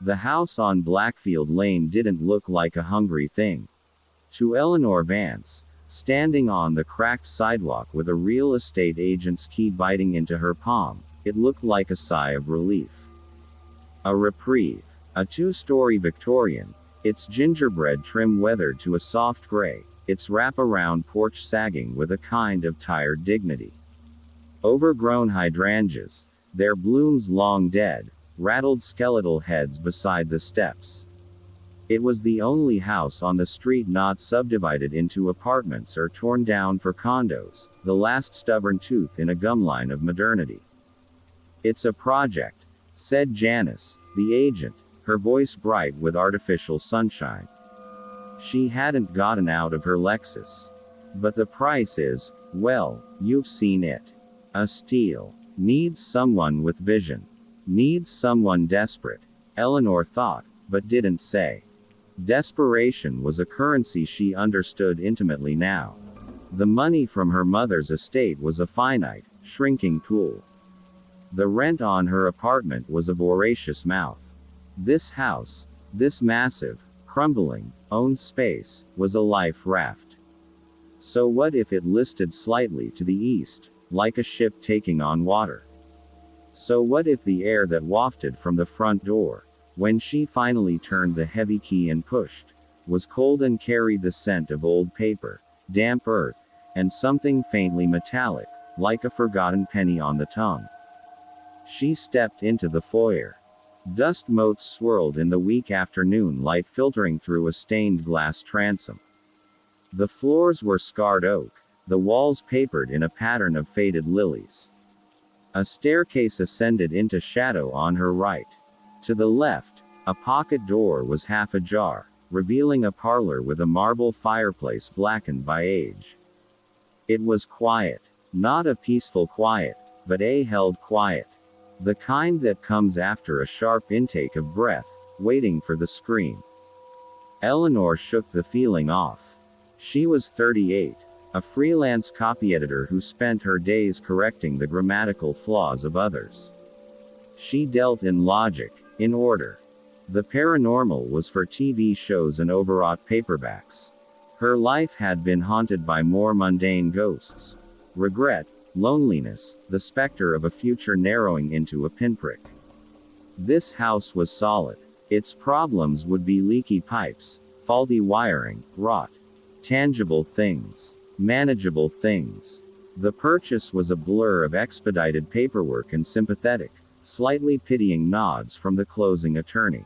The house on Blackfield Lane didn't look like a hungry thing. To Eleanor Vance, standing on the cracked sidewalk with a real estate agent's key biting into her palm, it looked like a sigh of relief. A reprieve. A two-story Victorian, its gingerbread trim weathered to a soft gray, its wrap-around porch sagging with a kind of tired dignity. Overgrown hydrangeas, their blooms long dead, rattled skeletal heads beside the steps. It was the only house on the street not subdivided into apartments or torn down for condos, the last stubborn tooth in a gumline of modernity. "It's a project," said Janice, the agent, her voice bright with artificial sunshine. She hadn't gotten out of her Lexus. "But the price is, well, you've seen it. A steal. Needs someone with vision. Needs someone desperate," Eleanor thought, but didn't say. Desperation was a currency she understood intimately now. The money from her mother's estate was a finite, shrinking pool. The rent on her apartment was a voracious mouth. This house, this massive, crumbling, owned space, was a life raft. So what if it listed slightly to the east, like a ship taking on water? So what if the air that wafted from the front door, when she finally turned the heavy key and pushed, was cold and carried the scent of old paper, damp earth, and something faintly metallic, like a forgotten penny on the tongue? She stepped into the foyer. Dust motes swirled in the weak afternoon light filtering through a stained glass transom. The floors were scarred oak, the walls papered in a pattern of faded lilies. A staircase ascended into shadow on her right. To the left, a pocket door was half ajar, revealing a parlor with a marble fireplace blackened by age. It was quiet. Not a peaceful quiet, but a held quiet. The kind that comes after a sharp intake of breath, waiting for the scream. Eleanor shook the feeling off. She was 38, a freelance copy editor who spent her days correcting the grammatical flaws of others. She dealt in logic, in order. The paranormal was for TV shows and overwrought paperbacks. Her life had been haunted by more mundane ghosts. Regret, loneliness, the specter of a future narrowing into a pinprick. This house was solid. Its problems would be leaky pipes, faulty wiring, rot. Tangible things. Manageable things. The purchase was a blur of expedited paperwork and sympathetic, slightly pitying nods from the closing attorney.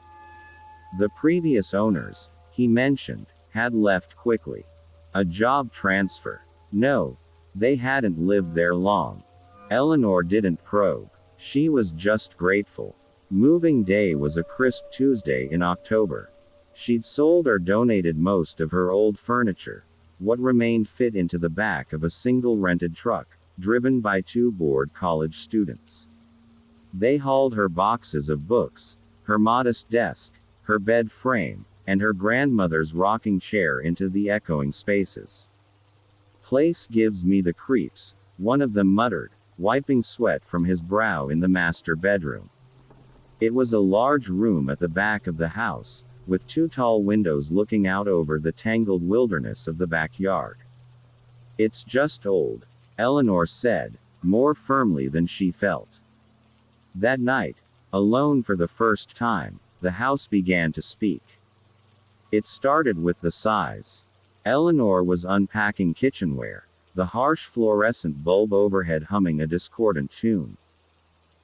The previous owners, he mentioned, had left quickly. A job transfer. No, they hadn't lived there long. Eleanor didn't probe. She was just grateful. Moving day was a crisp Tuesday in October. She'd sold or donated most of her old furniture. What remained fit into the back of a single rented truck, driven by two bored college students. They hauled her boxes of books, her modest desk, her bed frame, and her grandmother's rocking chair into the echoing spaces. "Place gives me the creeps," one of them muttered, wiping sweat from his brow in the master bedroom. It was a large room at the back of the house, with two tall windows looking out over the tangled wilderness of the backyard. "It's just old," Eleanor said, more firmly than she felt. That night, alone for the first time, the house began to speak. It started with the sighs. Eleanor was unpacking kitchenware, the harsh fluorescent bulb overhead humming a discordant tune.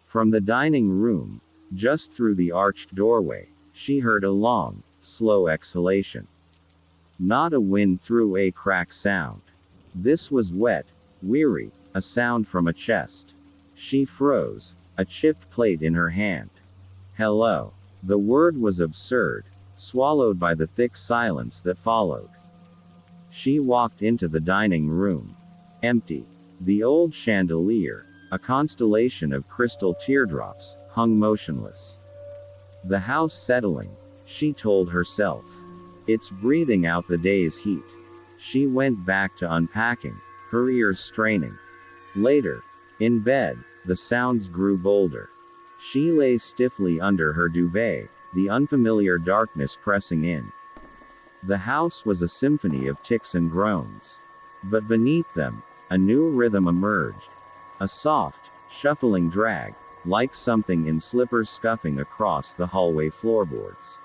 From the dining room, just through the arched doorway, she heard a long, slow exhalation. Not a wind through a crack sound. This was wet, weary, a sound from a chest. She froze, a chipped plate in her hand. Hello. The word was absurd, swallowed by the thick silence that followed. She walked into the dining room. Empty. The old chandelier, a constellation of crystal teardrops, hung motionless. The house settling, she told herself. It's breathing out the day's heat. She went back to unpacking, her ears straining. Later, in bed, the sounds grew bolder. She lay stiffly under her duvet, the unfamiliar darkness pressing in. The house was a symphony of ticks and groans. But beneath them, a new rhythm emerged. A soft, shuffling drag, like something in slippers scuffing across the hallway floorboards.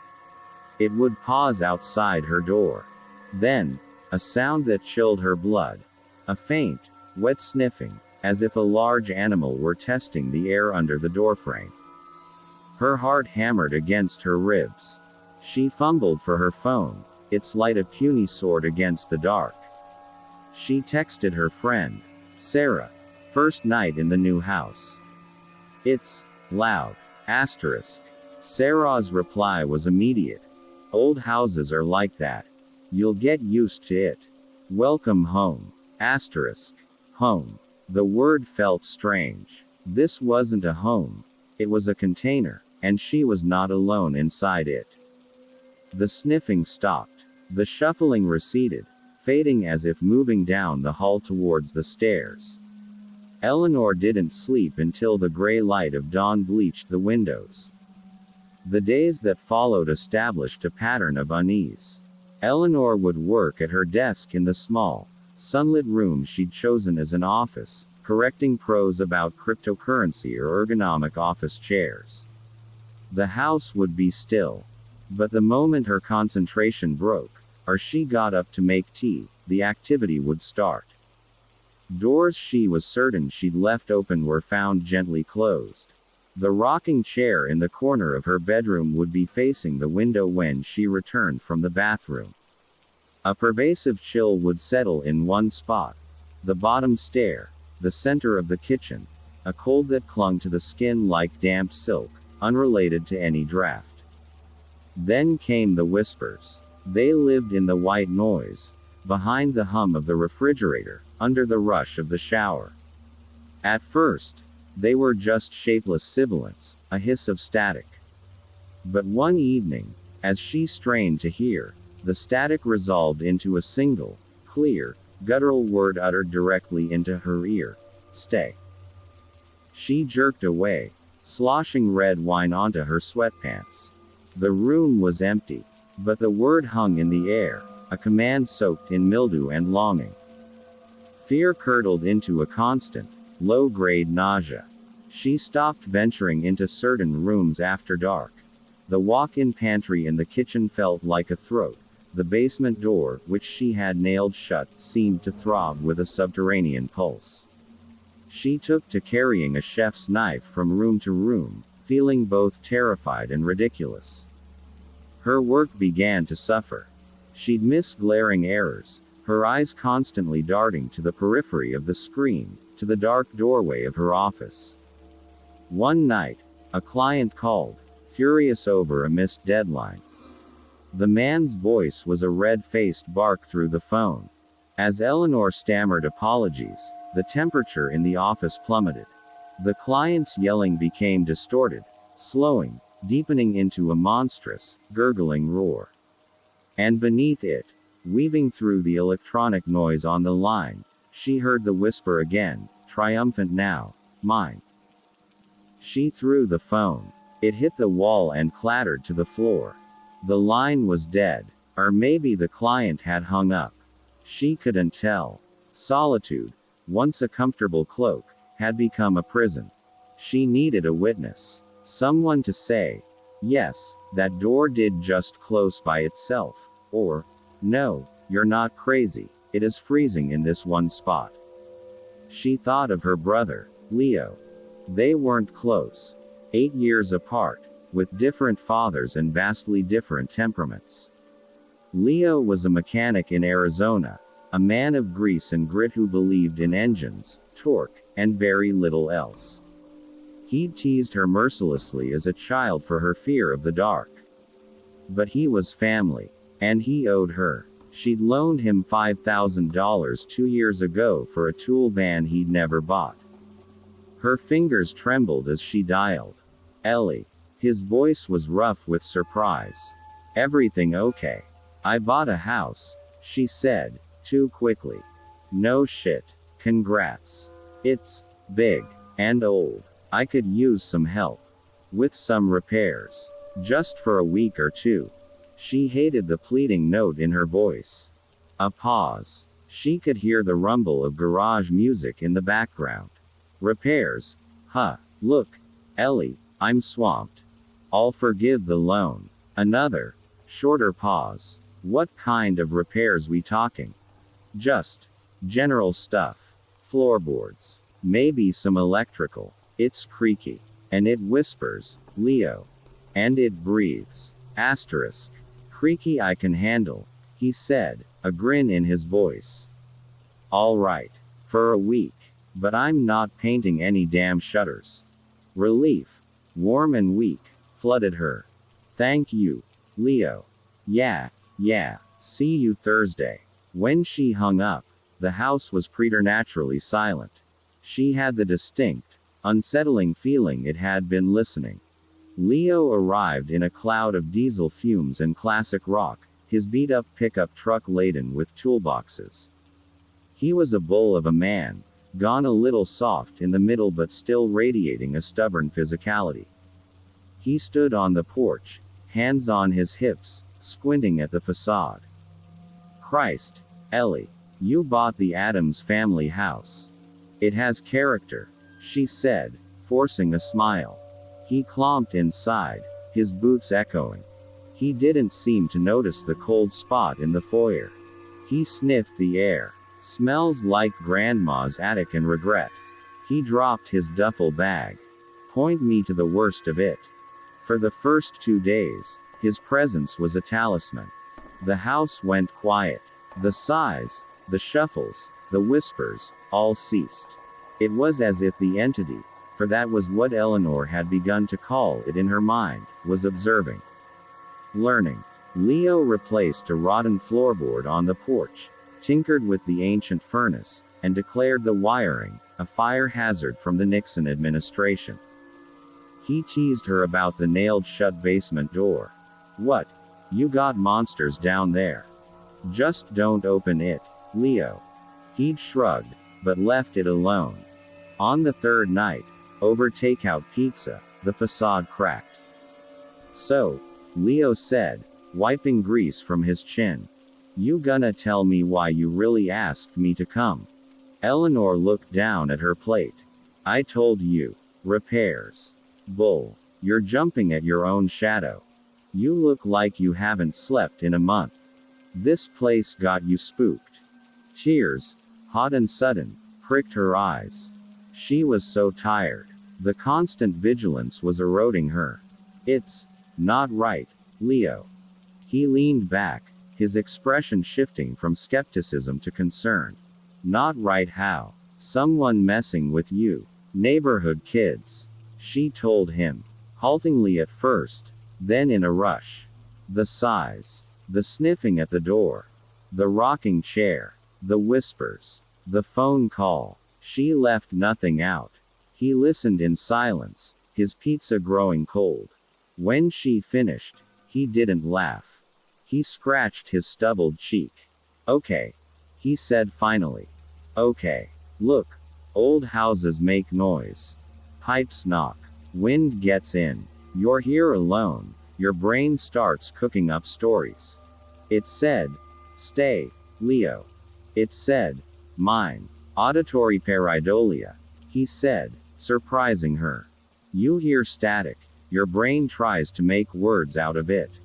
It would pause outside her door. Then, a sound that chilled her blood. A faint, wet sniffing, as if a large animal were testing the air under the doorframe. Her heart hammered against her ribs. She fumbled for her phone, its light a puny sword against the dark. She texted her friend, Sarah, first night in the new house. It's loud. Asterisk. Sarah's reply was immediate. Old houses are like that. You'll get used to it. Welcome home. Asterisk. Home. The word felt strange. This wasn't a home. It was a container, and she was not alone inside it. The sniffing stopped. The shuffling receded, fading as if moving down the hall towards the stairs. Eleanor didn't sleep until the gray light of dawn bleached the windows. The days that followed established a pattern of unease. Eleanor would work at her desk in the small, sunlit room she'd chosen as an office, correcting prose about cryptocurrency or ergonomic office chairs. The house would be still. But the moment her concentration broke, or she got up to make tea, the activity would start. Doors she was certain she'd left open were found gently closed. The rocking chair in the corner of her bedroom would be facing the window when she returned from the bathroom. A pervasive chill would settle in one spot. The bottom stair, the center of the kitchen, a cold that clung to the skin like damp silk, unrelated to any draft. Then came the whispers. They lived in the white noise, behind the hum of the refrigerator, under the rush of the shower. At first, they were just shapeless sibilants, a hiss of static. But one evening, as she strained to hear, the static resolved into a single, clear, guttural word uttered directly into her ear. Stay. She jerked away, sloshing red wine onto her sweatpants. The room was empty, but the word hung in the air, a command soaked in mildew and longing. Fear curdled into a constant, low-grade nausea. She stopped venturing into certain rooms after dark. The walk-in pantry in the kitchen felt like a throat. The basement door, which she had nailed shut, seemed to throb with a subterranean pulse. She took to carrying a chef's knife from room to room, feeling both terrified and ridiculous. Her work began to suffer. She'd miss glaring errors, her eyes constantly darting to the periphery of the screen, to the dark doorway of her office. One night, a client called, furious over a missed deadline. The man's voice was a red-faced bark through the phone. As Eleanor stammered apologies, the temperature in the office plummeted. The client's yelling became distorted, slowing, deepening into a monstrous, gurgling roar. And beneath it, weaving through the electronic noise on the line, she heard the whisper again, triumphant now, mine. She threw the phone. It hit the wall and clattered to the floor. The line was dead. Or maybe the client had hung up. She couldn't tell. Solitude, once a comfortable cloak, had become a prison. She needed a witness. Someone to say, yes, that door did just close by itself. Or, no, you're not crazy, it is freezing in this one spot. She thought of her brother, Leo. They weren't close. 8 years apart, with different fathers and vastly different temperaments. Leo was a mechanic in Arizona, a man of grease and grit who believed in engines, torque, and very little else. He'd teased her mercilessly as a child for her fear of the dark. But he was family, and he owed her. She'd loaned him $5,000 2 years ago for a tool van he'd never bought. Her fingers trembled as she dialed. Ellie. His voice was rough with surprise. Everything okay? I bought a house, she said, too quickly. No shit. Congrats. It's big and old. I could use some help with some repairs. Just for a week or two. She hated the pleading note in her voice. A pause. She could hear the rumble of garage music in the background. Repairs? Huh. Look, Ellie, I'm swamped. I'll forgive the loan. Another. Shorter pause. What kind of repairs we talking? Just general stuff. Floorboards. Maybe some electrical. It's creaky. And it whispers, Leo. And it breathes. Asterisk. Creaky I can handle, he said, a grin in his voice. All right. For a week. But I'm not painting any damn shutters. Relief. Warm and weak. Flooded her. Thank you, Leo. Yeah. See you Thursday. When she hung up, the house was preternaturally silent. She had the distinct, unsettling feeling it had been listening. Leo arrived in a cloud of diesel fumes and classic rock, his beat-up pickup truck laden with toolboxes. He was a bull of a man, gone a little soft in the middle but still radiating a stubborn physicality. He stood on the porch, hands on his hips, squinting at the facade. Christ, Ellie, you bought the Addams family house. It has character, she said, forcing a smile. He clomped inside, his boots echoing. He didn't seem to notice the cold spot in the foyer. He sniffed the air. Smells like grandma's attic and regret. He dropped his duffel bag. Point me to the worst of it. For the first 2 days, his presence was a talisman. The house went quiet. The sighs, the shuffles, the whispers, all ceased. It was as if the entity, for that was what Eleanor had begun to call it in her mind, was observing. Learning. Leo replaced a rotten floorboard on the porch, tinkered with the ancient furnace, and declared the wiring a fire hazard from the Nixon administration. He teased her about the nailed-shut basement door. What? You got monsters down there. Just don't open it, Leo. He'd shrugged, but left it alone. On the third night, over takeout pizza, the facade cracked. So, Leo said, wiping grease from his chin. You gonna tell me why you really asked me to come? Eleanor looked down at her plate. I told you. Repairs. Bull. You're jumping at your own shadow. You look like you haven't slept in a month. This place got you spooked. Tears, hot and sudden, pricked her eyes. She was so tired. The constant vigilance was eroding her. It's not right, Leo. He leaned back, his expression shifting from skepticism to concern. Not right how? Someone messing with you. Neighborhood kids. She told him. Haltingly at first, then in a rush. The sighs. The sniffing at the door. The rocking chair. The whispers. The phone call. She left nothing out. He listened in silence, his pizza growing cold. When she finished, he didn't laugh. He scratched his stubbled cheek. Okay. He said finally. Okay. Look. Old houses make noise. Pipes knock. Wind gets in. You're here alone. Your brain starts cooking up stories. It said, stay, Leo. It said, mine. Auditory pareidolia. He said, surprising her. You hear static. Your brain tries to make words out of it.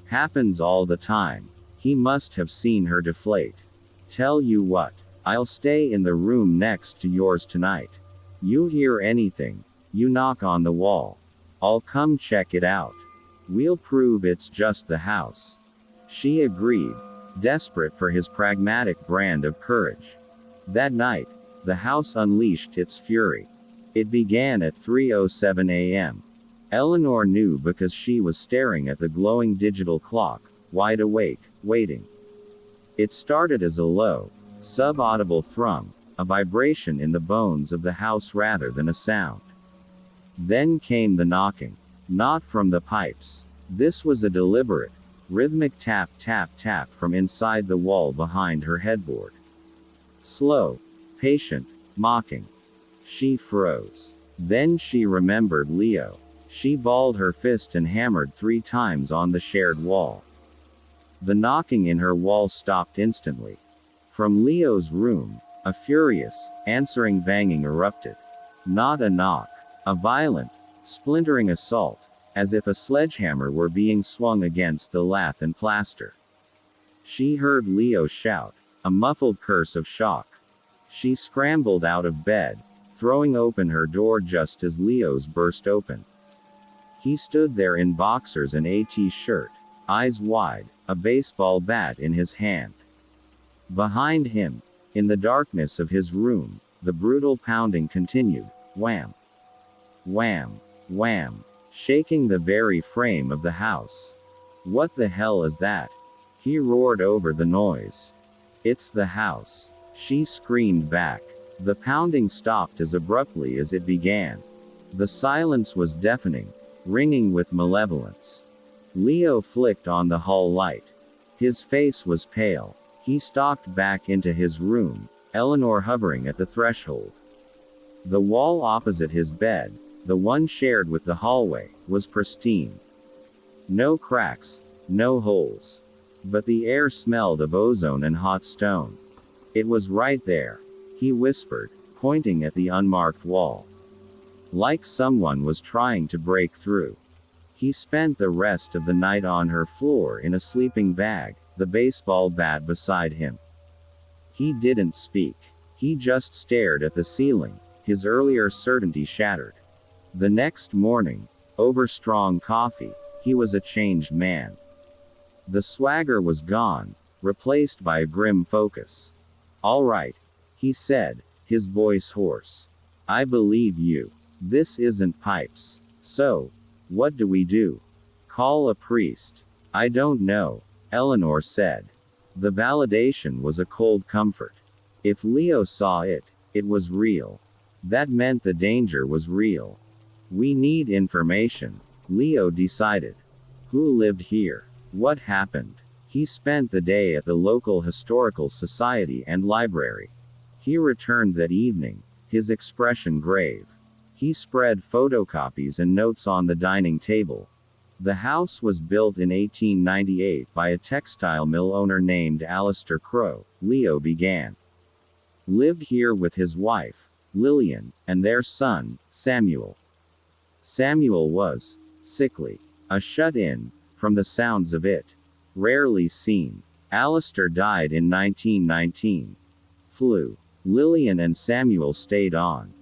Happens all the time. He must have seen her deflate. Tell you what. I'll stay in the room next to yours tonight. You hear anything, you knock on the wall. I'll come check it out. We'll prove it's just the house. She agreed, desperate for his pragmatic brand of courage. That night, the house unleashed its fury. It began at 3:07 a.m. Eleanor knew because she was staring at the glowing digital clock, wide awake, waiting. It started as a low, sub-audible thrum, a vibration in the bones of the house rather than a sound. Then came the knocking. Not from the pipes. This was a deliberate, rhythmic tap tap tap from inside the wall behind her headboard. Slow, patient, mocking. She froze. Then she remembered Leo. She balled her fist and hammered 3 times on the shared wall. The knocking in her wall stopped instantly. From Leo's room, a furious, answering banging erupted. Not a knock. A violent, splintering assault, as if a sledgehammer were being swung against the lath and plaster. She heard Leo shout, a muffled curse of shock. She scrambled out of bed, throwing open her door just as Leo's burst open. He stood there in boxers and a t-shirt, eyes wide, a baseball bat in his hand. Behind him, in the darkness of his room, the brutal pounding continued, wham, wham, wham, shaking the very frame of the house. What the hell is that? He roared over the noise. It's the house. She screamed back. The pounding stopped as abruptly as it began. The silence was deafening, ringing with malevolence. Leo flicked on the hall light. His face was pale. He stalked back into his room, Eleanor hovering at the threshold. The wall opposite his bed, the one shared with the hallway, was pristine. No cracks, no holes. But the air smelled of ozone and hot stone. It was right there, he whispered, pointing at the unmarked wall. Like someone was trying to break through. He spent the rest of the night on her floor in a sleeping bag, the baseball bat beside him. He didn't speak. He just stared at the ceiling, his earlier certainty shattered. The next morning, over strong coffee, he was a changed man. The swagger was gone, replaced by a grim focus. All right, he said, his voice hoarse. I believe you. This isn't pipes. So, what do we do? Call a priest. I don't know, Eleanor said. The validation was a cold comfort. If Leo saw it, it was real. That meant the danger was real. We need information, Leo decided. Who lived here? What happened? He spent the day at the local historical society and library. He returned that evening, his expression grave. He spread photocopies and notes on the dining table. The house was built in 1898 by a textile mill owner named Alistair Crow, Leo began. Lived here with his wife, Lillian, and their son, Samuel. Samuel was sickly, a shut-in, from the sounds of it. Rarely seen. Alistair died in 1919. Flu. Lillian and Samuel stayed on.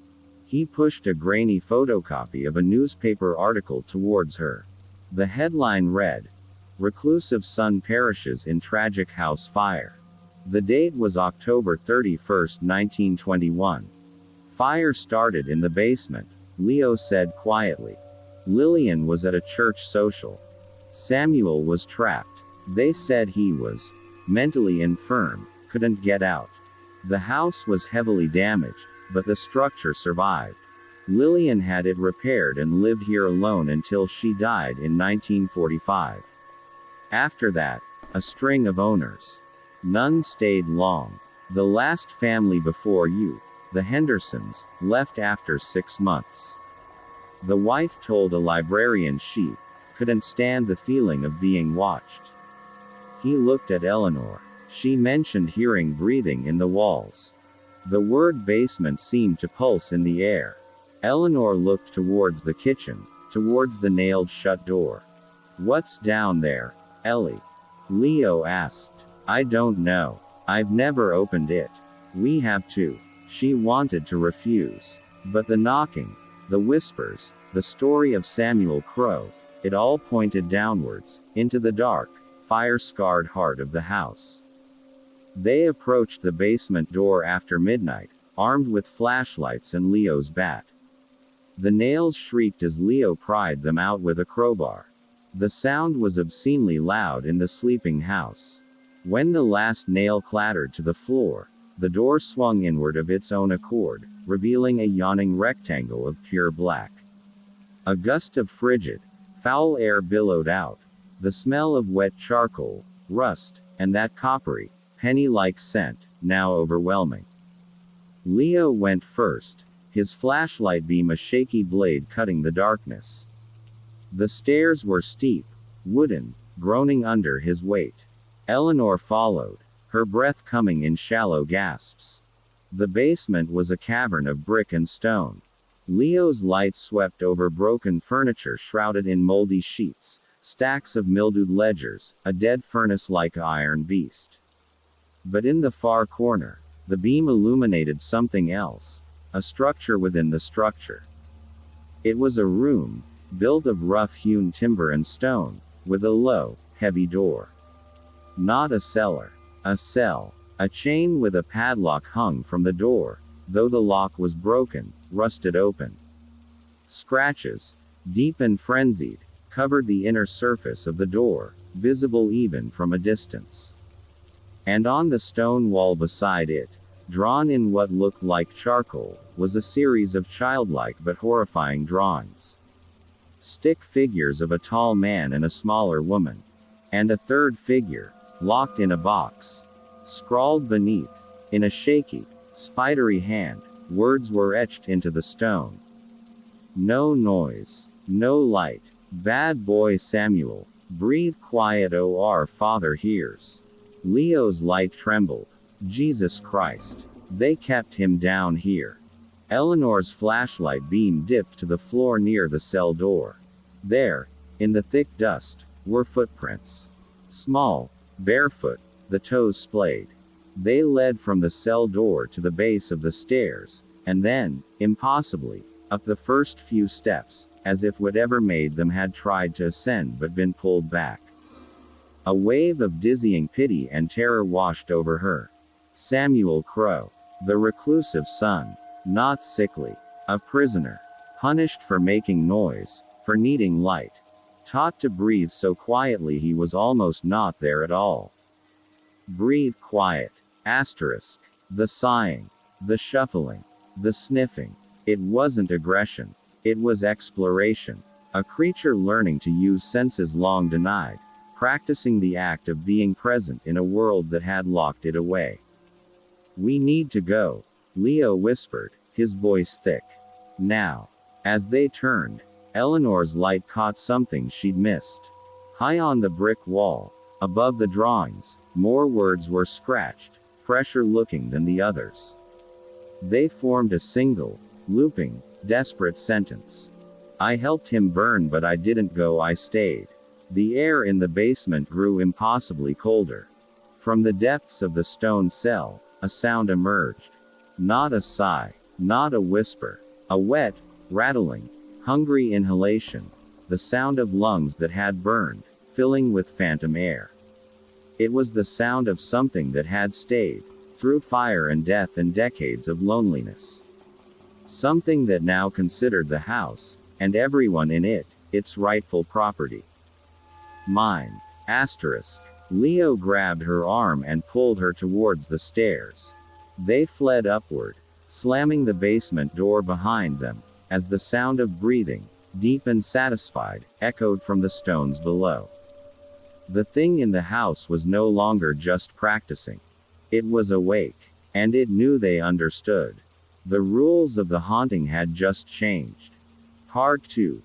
He pushed a grainy photocopy of a newspaper article towards her. The headline read, Reclusive son perishes in tragic house fire. The date was October 31, 1921. Fire started in the basement, Leo said quietly. Lillian was at a church social. Samuel was trapped. They said he was mentally infirm, couldn't get out. The house was heavily damaged, but the structure survived. Lillian had it repaired and lived here alone until she died in 1945. After that, a string of owners. None stayed long. The last family before you, the Hendersons, left after 6 months. The wife told a librarian she couldn't stand the feeling of being watched. He looked at Eleanor. She mentioned hearing breathing in the walls. The word basement seemed to pulse in the air. Eleanor looked towards the kitchen, towards the nailed-shut door. What's down there, Ellie? Leo asked. I don't know. I've never opened it. We have to. She wanted to refuse. But the knocking, the whispers, the story of Samuel Crow, it all pointed downwards, into the dark, fire-scarred heart of the house. They approached the basement door after midnight, armed with flashlights and Leo's bat. The nails shrieked as Leo pried them out with a crowbar. The sound was obscenely loud in the sleeping house. When the last nail clattered to the floor, the door swung inward of its own accord, revealing a yawning rectangle of pure black. A gust of frigid, foul air billowed out. The smell of wet charcoal, rust, and that coppery, penny-like scent, now overwhelming. Leo went first, his flashlight beam a shaky blade cutting the darkness. The stairs were steep, wooden, groaning under his weight. Eleanor followed, her breath coming in shallow gasps. The basement was a cavern of brick and stone. Leo's light swept over broken furniture shrouded in moldy sheets, stacks of mildewed ledgers, a dead furnace-like iron beast. But in the far corner, the beam illuminated something else, a structure within the structure. It was a room, built of rough-hewn timber and stone, with a low, heavy door. Not a cellar. A cell. A chain with a padlock hung from the door, though the lock was broken, rusted open. Scratches, deep and frenzied, covered the inner surface of the door, visible even from a distance. And on the stone wall beside it, drawn in what looked like charcoal, was a series of childlike but horrifying drawings. Stick figures of a tall man and a smaller woman. And a third figure, locked in a box. Scrawled beneath, in a shaky, spidery hand, words were etched into the stone. No noise, no light. Bad boy Samuel, breathe quiet, our Father hears. Leo's light trembled. Jesus Christ. They kept him down here. Eleanor's flashlight beam dipped to the floor near the cell door. There, in the thick dust, were footprints. Small, barefoot, the toes splayed. They led from the cell door to the base of the stairs, and then, impossibly, up the first few steps, as if whatever made them had tried to ascend but been pulled back. A wave of dizzying pity and terror washed over her. Samuel Crow. The reclusive son. Not sickly. A prisoner. Punished for making noise, for needing light. Taught to breathe so quietly he was almost not there at all. Breathe quiet. Asterisk. The sighing. The shuffling. The sniffing. It wasn't aggression. It was exploration. A creature learning to use senses long denied, practicing the act of being present in a world that had locked it away. We need to go, Leo whispered, his voice thick. Now. As they turned, Eleanor's light caught something she'd missed. High on the brick wall, above the drawings, more words were scratched, fresher looking than the others. They formed a single, looping, desperate sentence. I helped him burn, but I didn't go, I stayed. The air in the basement grew impossibly colder. From the depths of the stone cell, a sound emerged. Not a sigh, not a whisper. A wet, rattling, hungry inhalation. The sound of lungs that had burned, filling with phantom air. It was the sound of something that had stayed, through fire and death and decades of loneliness. Something that now considered the house, and everyone in it, its rightful property. Mine. Asterisk. Leo grabbed her arm and pulled her towards the stairs. They fled upward, slamming the basement door behind them, as the sound of breathing, deep and satisfied, echoed from the stones below. The thing in the house was no longer just practicing. It was awake, and it knew they understood. The rules of the haunting had just changed. Part 2.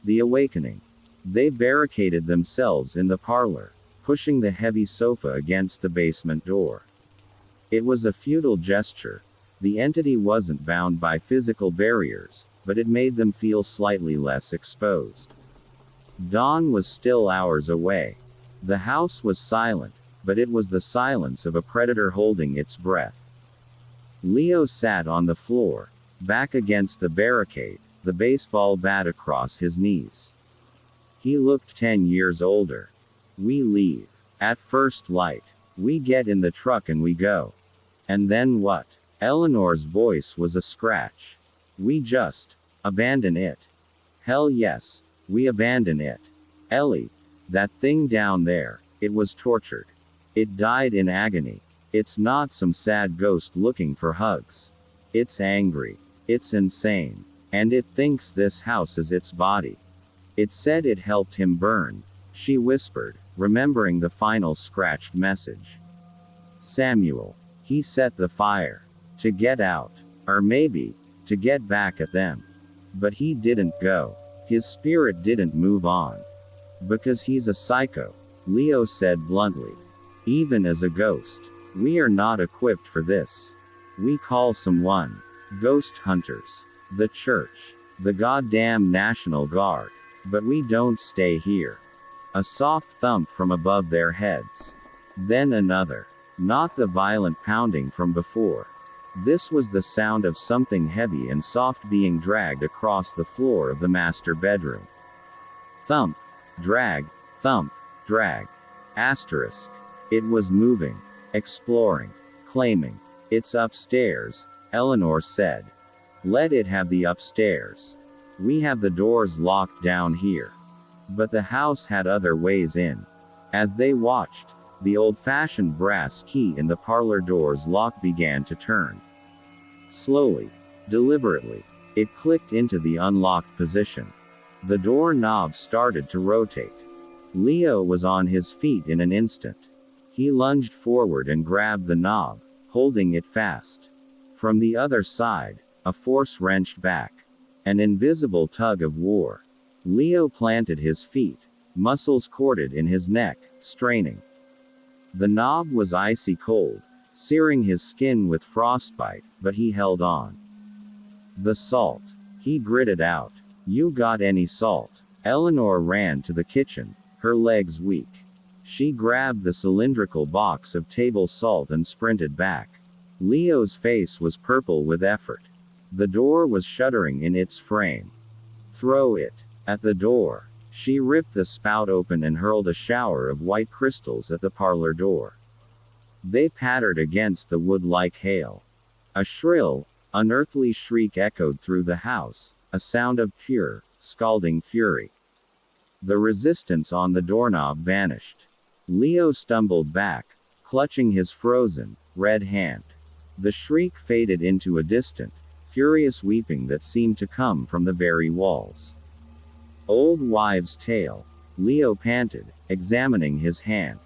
The Awakening. They barricaded themselves in the parlor, pushing the heavy sofa against the basement door. It was a futile gesture. The entity wasn't bound by physical barriers, but it made them feel slightly less exposed. Dawn was still hours away. The house was silent, but it was the silence of a predator holding its breath. Leo sat on the floor, back against the barricade, the baseball bat across his knees. He looked 10 years older. We leave. At first light. We get in the truck and we go. And then what? Eleanor's voice was a scratch. We just abandon it. Hell yes, we abandon it. Ellie, that thing down there, it was tortured. It died in agony. It's not some sad ghost looking for hugs. It's angry. It's insane. And it thinks this house is its body. It said it helped him burn, she whispered, remembering the final scratched message. Samuel. He set the fire. To get out. Or maybe, to get back at them. But he didn't go. His spirit didn't move on. Because he's a psycho, Leo said bluntly. Even as a ghost, we are not equipped for this. We call someone. Ghost hunters. The church. The goddamn National Guard. But we don't stay here. A soft thump from above their heads. Then another. Not the violent pounding from before. This was the sound of something heavy and soft being dragged across the floor of the master bedroom. Thump. Drag. Thump. Drag. Asterisk. It was moving. Exploring. Claiming. It's upstairs, Eleanor said. Let it have the upstairs. We have the doors locked down here. But the house had other ways in. As they watched, the old-fashioned brass key in the parlor door's lock began to turn. Slowly, deliberately, it clicked into the unlocked position. The door knob started to rotate. Leo was on his feet in an instant. He lunged forward and grabbed the knob, holding it fast. From the other side, a force wrenched back. An invisible tug of war. Leo planted his feet, muscles corded in his neck, straining. The knob was icy cold, searing his skin with frostbite, but he held on. The salt. He gritted out. You got any salt? Eleanor ran to the kitchen, her legs weak. She grabbed the cylindrical box of table salt and sprinted back. Leo's face was purple with effort. The door was shuddering in its frame. Throw it. At the door. She ripped the spout open and hurled a shower of white crystals at the parlor door. They pattered against the wood like hail. A shrill, unearthly shriek echoed through the house, a sound of pure, scalding fury. The resistance on the doorknob vanished. Leo stumbled back, clutching his frozen, red hand. The shriek faded into a distant, furious weeping that seemed to come from the very walls. Old wives' tale, Leo panted, examining his hand.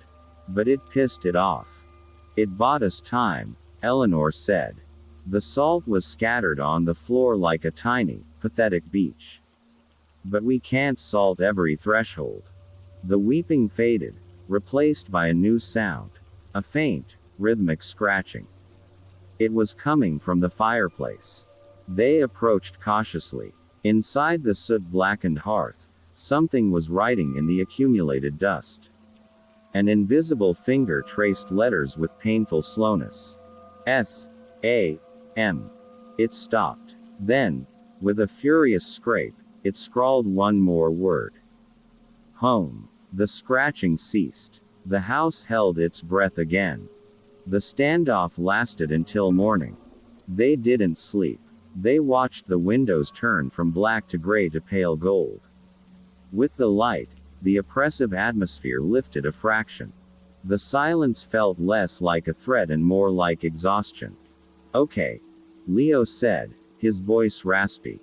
But it pissed it off. It bought us time, Eleanor said. The salt was scattered on the floor like a tiny, pathetic beach. But we can't salt every threshold. The weeping faded, replaced by a new sound. A faint, rhythmic scratching. It was coming from the fireplace. They approached cautiously. Inside the soot-blackened hearth, something was writing in the accumulated dust. An invisible finger traced letters with painful slowness. S-A-M. It stopped. Then, with a furious scrape, it scrawled one more word. Home. The scratching ceased. The house held its breath again. The standoff lasted until morning. They didn't sleep. They watched the windows turn from black to gray to pale gold. With the light, the oppressive atmosphere lifted a fraction. The silence felt less like a threat and more like exhaustion. Okay. Leo said, his voice raspy.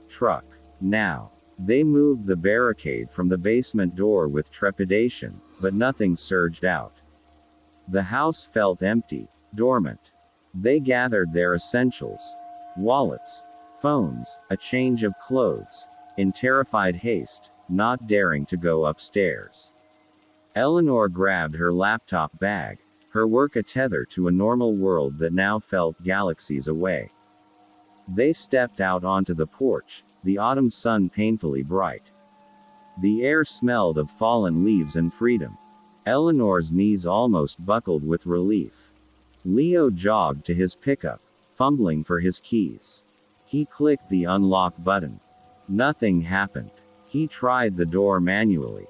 Truck. Now. They moved the barricade from the basement door with trepidation, but nothing surged out. The house felt empty, dormant. They gathered their essentials. Wallets, phones, a change of clothes, in terrified haste, not daring to go upstairs. Eleanor grabbed her laptop bag, her work a tether to a normal world that now felt galaxies away. They stepped out onto the porch, the autumn sun painfully bright. The air smelled of fallen leaves and freedom. Eleanor's knees almost buckled with relief. Leo jogged to his pickup, fumbling for his keys. He clicked the unlock button. Nothing happened. He tried the door manually.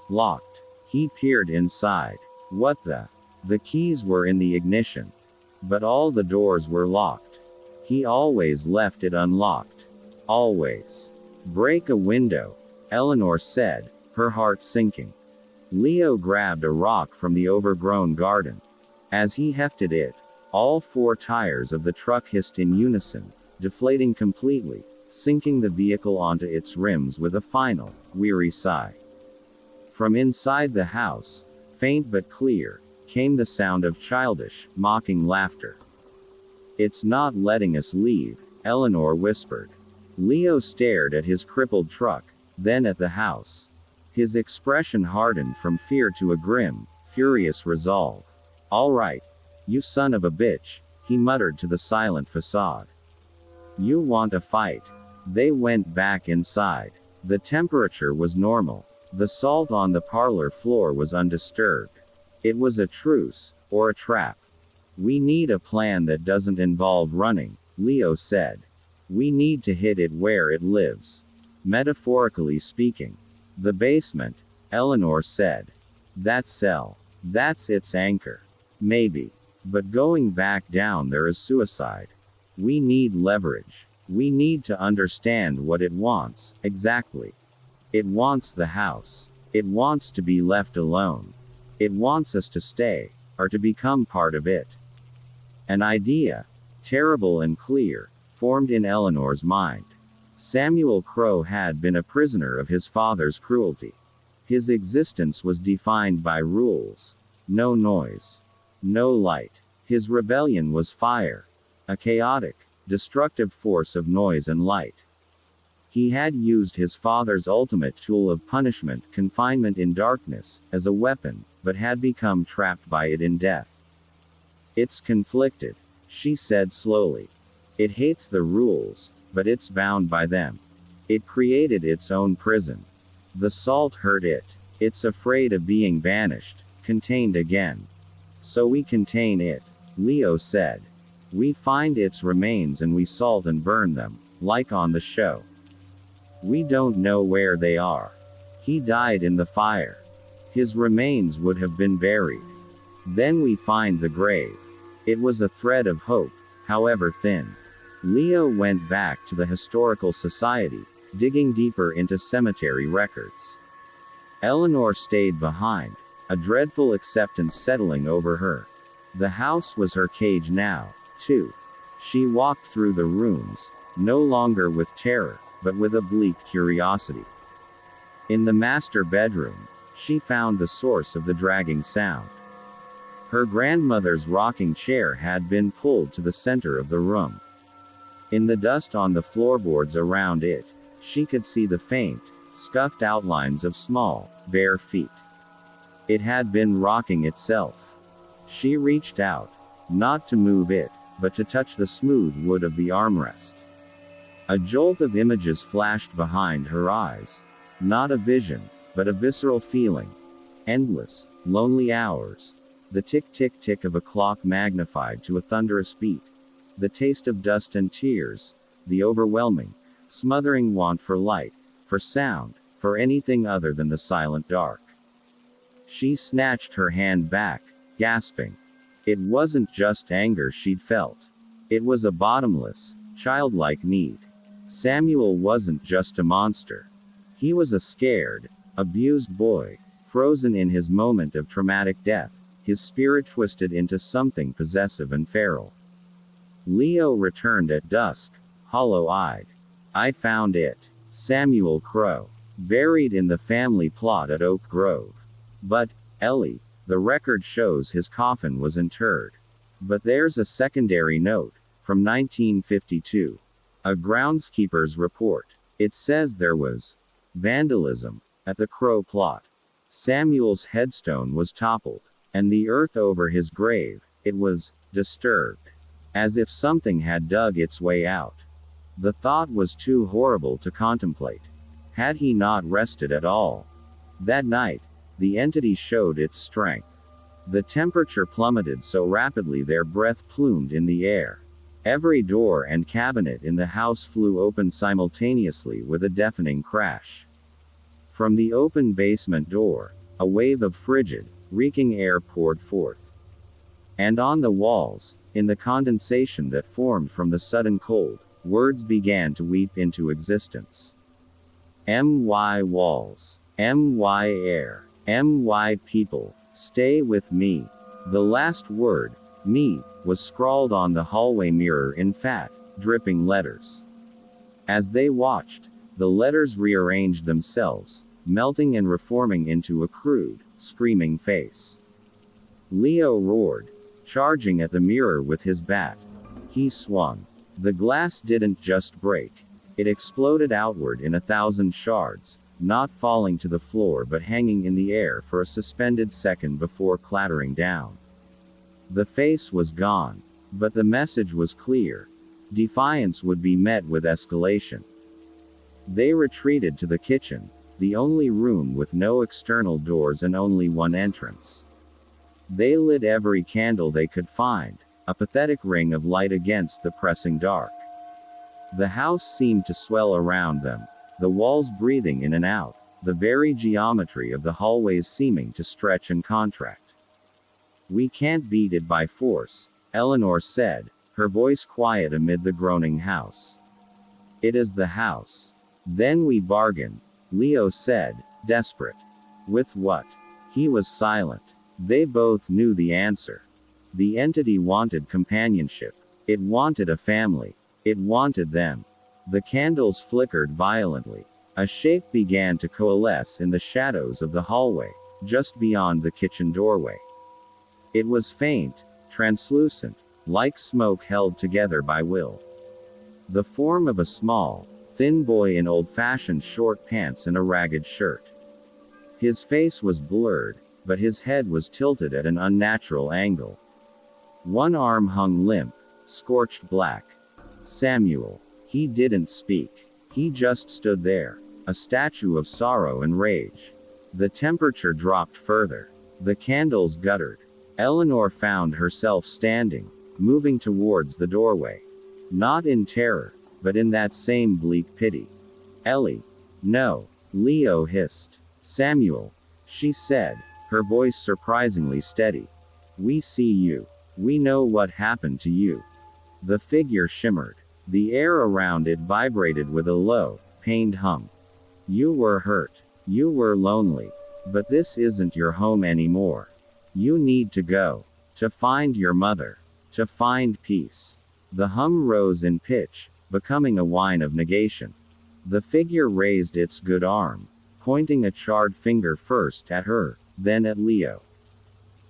Locked. He peered inside. What the? The keys were in the ignition. But all the doors were locked. He always left it unlocked. Always. Break a window, Eleanor said, her heart sinking. Leo grabbed a rock from the overgrown garden. As he hefted it, all four tires of the truck hissed in unison, deflating completely, sinking the vehicle onto its rims with a final, weary sigh. From inside the house, faint but clear, came the sound of childish, mocking laughter. It's not letting us leave, Eleanor whispered. Leo stared at his crippled truck, then at the house. His expression hardened from fear to a grim, furious resolve. "All right, you son of a bitch," he muttered to the silent facade. "You want a fight?" They went back inside. The temperature was normal. The salt on the parlor floor was undisturbed. It was a truce, or a trap. "We need a plan that doesn't involve running," Leo said. "We need to hit it where it lives. Metaphorically speaking." "The basement," Eleanor said. "That cell. That's its anchor. Maybe. But going back down there is suicide. We need leverage. We need to understand what it wants, exactly. It wants the house. It wants to be left alone. It wants us to stay, or to become part of it." An idea, terrible and clear, formed in Eleanor's mind. Samuel Crow had been a prisoner of his father's cruelty. His existence was defined by rules. No noise. No light. His rebellion was fire. A chaotic, destructive force of noise and light. He had used his father's ultimate tool of punishment, confinement in darkness, as a weapon, but had become trapped by it in death. "It's conflicted," she said slowly. "It hates the rules, but it's bound by them. It created its own prison. The salt hurt it. It's afraid of being banished, contained again. So we contain it," Leo said. "We find its remains and we salt and burn them, like on the show. We don't know where they are. He died in the fire. His remains would have been buried. Then we find the grave. It was a thread of hope, however thin." Leo went back to the Historical Society, digging deeper into cemetery records. Eleanor stayed behind, a dreadful acceptance settling over her. The house was her cage now, too. She walked through the rooms, no longer with terror, but with a bleak curiosity. In the master bedroom, she found the source of the dragging sound. Her grandmother's rocking chair had been pulled to the center of the room. In the dust on the floorboards around it, she could see the faint, scuffed outlines of small, bare feet. It had been rocking itself. She reached out, not to move it, but to touch the smooth wood of the armrest. A jolt of images flashed behind her eyes. Not a vision, but a visceral feeling. Endless, lonely hours. The tick-tick-tick of a clock magnified to a thunderous beat. The taste of dust and tears. The overwhelming, smothering want for light, for sound, for anything other than the silent dark. She snatched her hand back, gasping. It wasn't just anger she'd felt. It was a bottomless, childlike need. Samuel wasn't just a monster. He was a scared, abused boy, frozen in his moment of traumatic death, his spirit twisted into something possessive and feral. Leo returned at dusk, hollow-eyed. "I found it. Samuel Crow. Buried in the family plot at Oak Grove. But, Ellie, the record shows his coffin was interred. But there's a secondary note, from 1952. A groundskeeper's report. It says there was vandalism at the Crow plot. Samuel's headstone was toppled, and the earth over his grave, it was disturbed. As if something had dug its way out. The thought was too horrible to contemplate. Had he not rested at all? That night, the entity showed its strength. The temperature plummeted so rapidly their breath plumed in the air. Every door and cabinet in the house flew open simultaneously with a deafening crash. From the open basement door, a wave of frigid, reeking air poured forth. And on the walls, in the condensation that formed from the sudden cold, words began to weep into existence. "My walls. My air. My people. Stay with me." The last word, "me," was scrawled on the hallway mirror in fat, dripping letters. As they watched, the letters rearranged themselves, melting and reforming into a crude, screaming face. Leo roared, charging at the mirror with his bat. He swung. The glass didn't just break. It exploded outward in 1,000 shards, not falling to the floor but hanging in the air for a suspended second before clattering down. The face was gone. But the message was clear. Defiance would be met with escalation. They retreated to the kitchen, the only room with no external doors and only one entrance. They lit every candle they could find, a pathetic ring of light against the pressing dark. The house seemed to swell around them, the walls breathing in and out, the very geometry of the hallways seeming to stretch and contract. "We can't beat it by force," Eleanor said, her voice quiet amid the groaning house. "It is the house. Then we bargain," Leo said, desperate. "With what?" He was silent. They both knew the answer. The entity wanted companionship. It wanted a family. It wanted them. The candles flickered violently. A shape began to coalesce in the shadows of the hallway, just beyond the kitchen doorway. It was faint, translucent, like smoke held together by will. The form of a small, thin boy in old-fashioned short pants and a ragged shirt. His face was blurred, but his head was tilted at an unnatural angle. One arm hung limp, scorched black. Samuel. He didn't speak. He just stood there, a statue of sorrow and rage. The temperature dropped further. The candles guttered. Eleanor found herself standing, moving towards the doorway. Not in terror, but in that same bleak pity. "Ellie." "No," Leo hissed. "Samuel," she said, her voice surprisingly steady. "We see you. We know what happened to you." The figure shimmered. The air around it vibrated with a low, pained hum. "You were hurt. You were lonely. But this isn't your home anymore. You need to go. To find your mother. To find peace." The hum rose in pitch, becoming a whine of negation. The figure raised its good arm, pointing a charred finger first at her, then at Leo.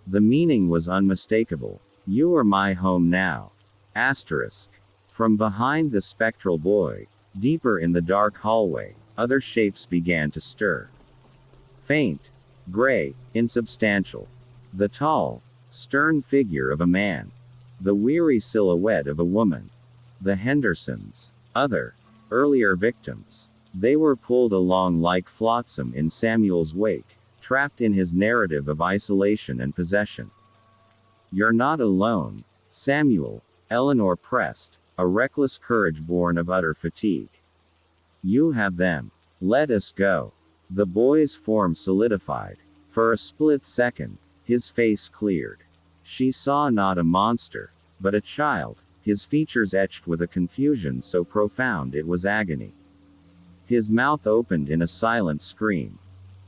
The meaning was unmistakable. "You are my home now." Asterisk. From behind the spectral boy, deeper in the dark hallway, other shapes began to stir. Faint, gray, insubstantial. The tall, stern figure of a man. The weary silhouette of a woman. The Hendersons. Other, earlier victims. They were pulled along like flotsam in Samuel's wake, trapped in his narrative of isolation and possession. "You're not alone, Samuel," Eleanor pressed, a reckless courage born of utter fatigue. "You have them. Let us go." The boy's form solidified. For a split second, his face cleared. She saw not a monster, but a child, his features etched with a confusion so profound it was agony. His mouth opened in a silent scream.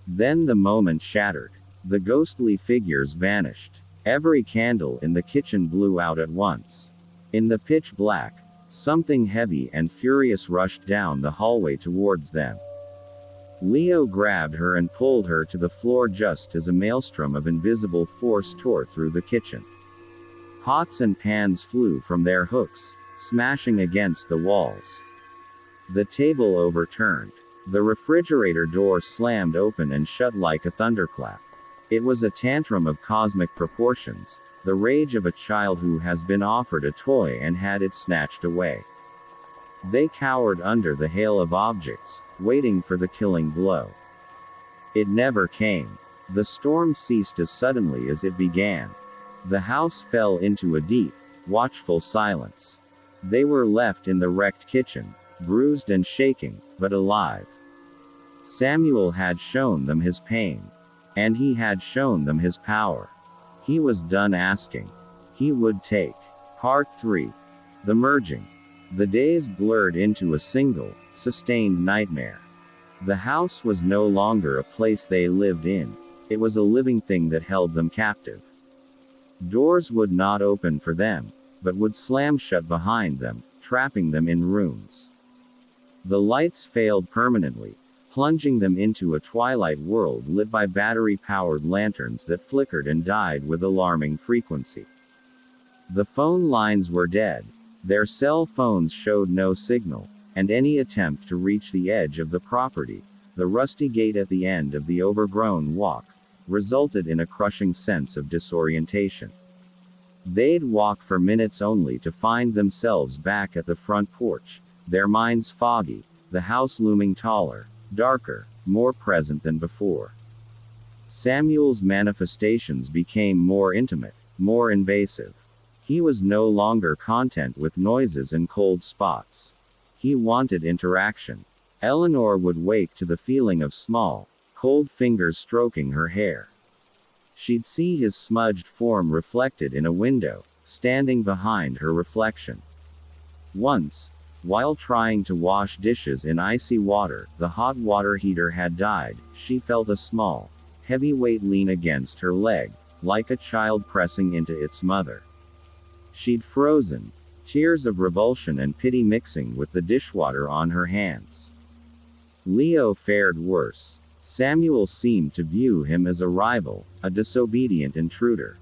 Then the moment shattered. The ghostly figures vanished. Every candle in the kitchen blew out at once. In the pitch black, something heavy and furious rushed down the hallway towards them. Leo grabbed her and pulled her to the floor just as a maelstrom of invisible force tore through the kitchen. Pots and pans flew from their hooks, smashing against the walls. The table overturned. The refrigerator door slammed open and shut like a thunderclap. It was a tantrum of cosmic proportions, the rage of a child who has been offered a toy and had it snatched away. They cowered under the hail of objects, waiting for the killing blow. It never came. The storm ceased as suddenly as it began. The house fell into a deep, watchful silence. They were left in the wrecked kitchen, bruised and shaking, but alive. Samuel had shown them his pain. And he had shown them his power. He was done asking. He would take. Part 3. The Merging. The days blurred into a single, sustained nightmare. The house was no longer a place they lived in. It was a living thing that held them captive. Doors would not open for them, but would slam shut behind them, trapping them in rooms. The lights failed permanently, plunging them into a twilight world lit by battery-powered lanterns that flickered and died with alarming frequency. The phone lines were dead. Their cell phones showed no signal, and any attempt to reach the edge of the property The rusty gate at the end of the overgrown walk resulted in a crushing sense of disorientation. They'd walk for minutes only to find themselves back at the front porch, their minds foggy, the house looming taller, darker, more present than before. Samuel's manifestations became more intimate, more invasive. He was no longer content with noises and cold spots. He wanted interaction. Eleanor would wake to the feeling of small, cold fingers stroking her hair. She'd see his smudged form reflected in a window, standing behind her reflection. Once, while trying to wash dishes in icy water, the hot water heater had died, she felt a small, heavy weight lean against her leg, like a child pressing into its mother. She'd frozen, tears of revulsion and pity mixing with the dishwater on her hands. Leo fared worse. Samuel seemed to view him as a rival, a disobedient intruder.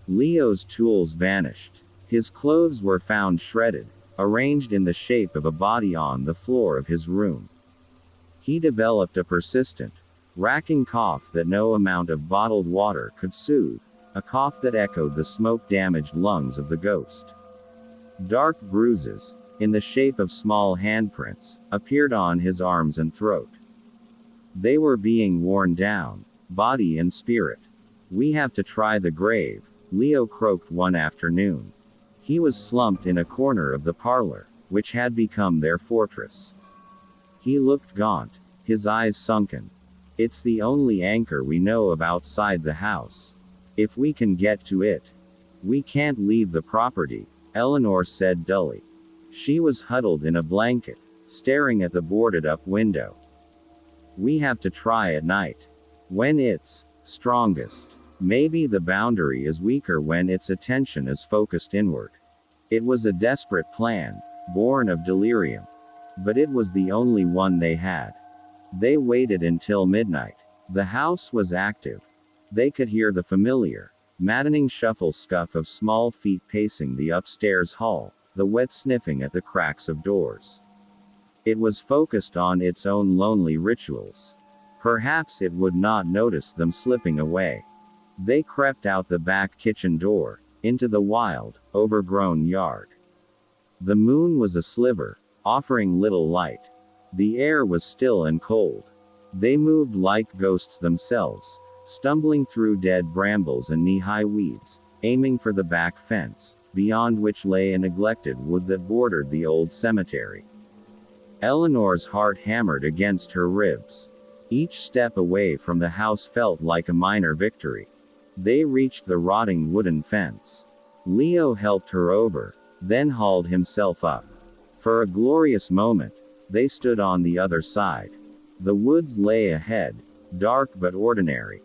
Leo's tools vanished. His clothes were found shredded, arranged in the shape of a body on the floor of his room. He developed a persistent, racking cough that no amount of bottled water could soothe, a cough that echoed the smoke-damaged lungs of the ghost. Dark bruises, in the shape of small handprints, appeared on his arms and throat. They were being worn down, body and spirit. "We have to try the grave," Leo croaked one afternoon. He was slumped in a corner of the parlor, which had become their fortress. He looked gaunt, his eyes sunken. "It's the only anchor we know of outside the house. If we can get to it, we can't leave the property," Eleanor said dully. She was huddled in a blanket, staring at the boarded-up window. "We have to try at night. When it's strongest. Maybe the boundary is weaker when its attention is focused inward." It was a desperate plan, born of delirium. But it was the only one they had. They waited until midnight. The house was active. They could hear the familiar, maddening shuffle-scuff of small feet pacing the upstairs hall, the wet sniffing at the cracks of doors. It was focused on its own lonely rituals. Perhaps it would not notice them slipping away. They crept out the back kitchen door, into the wild, overgrown yard. The moon was a sliver, offering little light. The air was still and cold. They moved like ghosts themselves, stumbling through dead brambles and knee-high weeds, aiming for the back fence, beyond which lay a neglected wood that bordered the old cemetery. Eleanor's heart hammered against her ribs. Each step away from the house felt like a minor victory. They reached the rotting wooden fence. Leo helped her over, then hauled himself up. For a glorious moment, they stood on the other side. The woods lay ahead, dark but ordinary.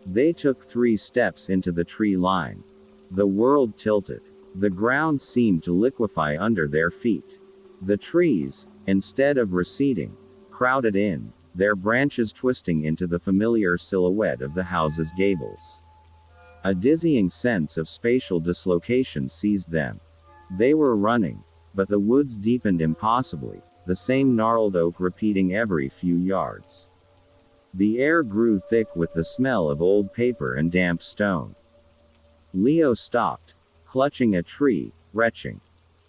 They took 3 steps into the tree line. The world tilted. The ground seemed to liquefy under their feet. The trees, instead of receding, crowded in, their branches twisting into the familiar silhouette of the house's gables. A dizzying sense of spatial dislocation seized them. They were running, but the woods deepened impossibly, the same gnarled oak repeating every few yards. The air grew thick with the smell of old paper and damp stone. Leo stopped, clutching a tree, retching.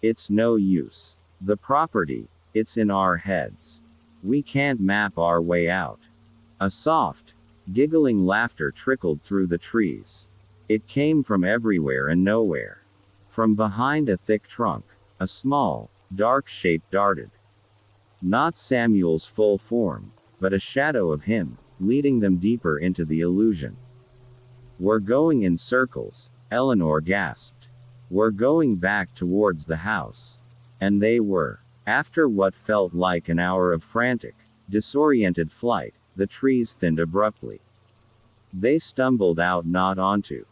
"It's no use. The property, it's in our heads. We can't map our way out." A soft, giggling laughter trickled through the trees. It came from everywhere and nowhere. From behind a thick trunk, a small, dark shape darted. Not Samuel's full form, but a shadow of him, leading them deeper into the illusion. "We're going in circles," Eleanor gasped. "We're going back towards the house." And they were. After what felt like an hour of frantic, disoriented flight, the trees thinned abruptly. They stumbled out, not onto.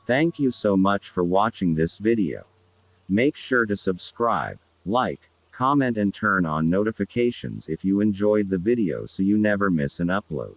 Thank you so much for watching this video. Make sure to subscribe, like, comment and turn on notifications if you enjoyed the video so you never miss an upload.